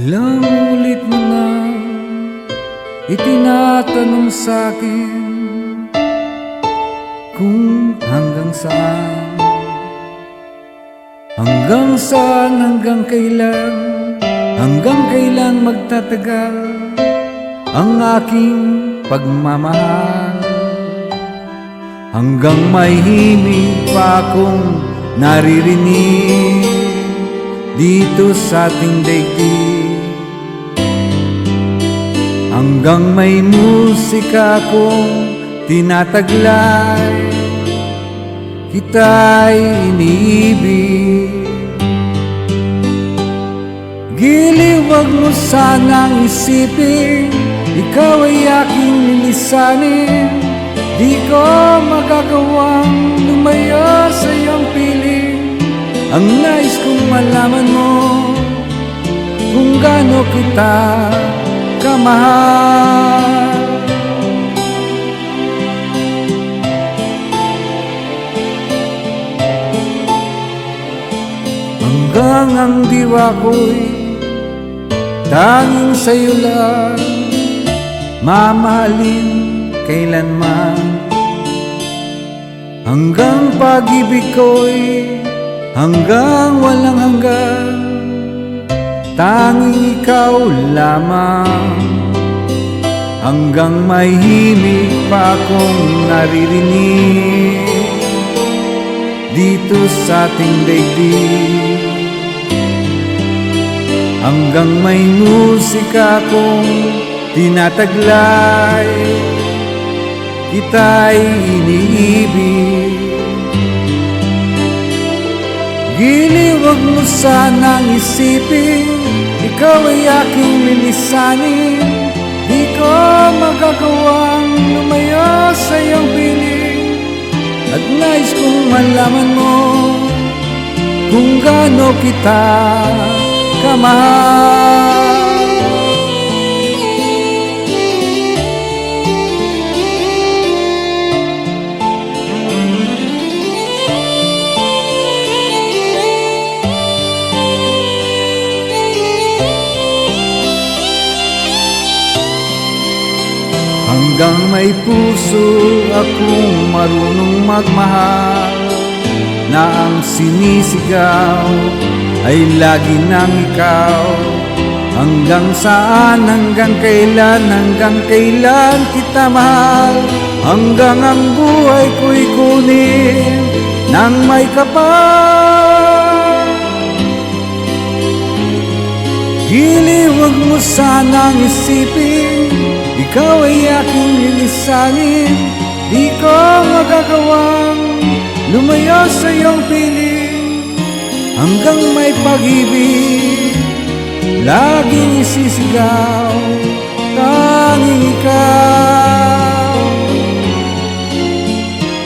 Ilang ulit mo na itinatanong sa'kin kung hanggang saan, hanggang kailan magtatagal ang aking pagmamahal. Hanggang may himig pa akong naririnig dito sa ating daigdig, hanggang may musika akong tinataglay, kita'y iniibig. Giliw, wag mo sanang isipin, ikaw ay aking lilisanin. Di ko magagawang lumayo sa iyong piling. Ang nais kong malaman mo kung gaano kita kamahal. Hanggang ang diwa ko'y tanging sa'yo lang mamahalin kailanman. Hanggang pag-ibig ko'y hanggang walang hanggan, tanging ikaw lamang. Hanggang may himig pa akong naririnig dito sa ating daigdig, hanggang may musika akong tinataglay, kita'y iniibig. Giliw, wag mo sanang isipin, ikaw ay aking lilisanin. Di ko magagawang lumayo sa iyong piling, at nais kong malaman mo kung gaano kita kamahal. Hanggang may puso akong marunong magmahal, na ang sinisigaw ay lagi nang ikaw. Hanggang saan, hanggang kailan kita mahal. Hanggang ang buhay ko'y kunin nang may kapal. Giliw, wag mo sanang isipin, ikaw ay aking lilisanin. Di ko magagawang lumayo sa iyong piling. Hanggang may pag-ibig laging isisigaw, tanging ikaw.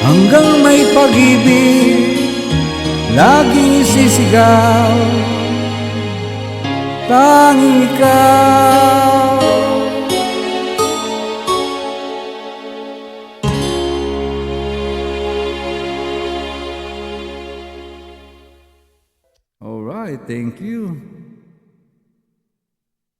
Hanggang may pag-ibig laging isisigaw, tanging ikaw. All right, thank you.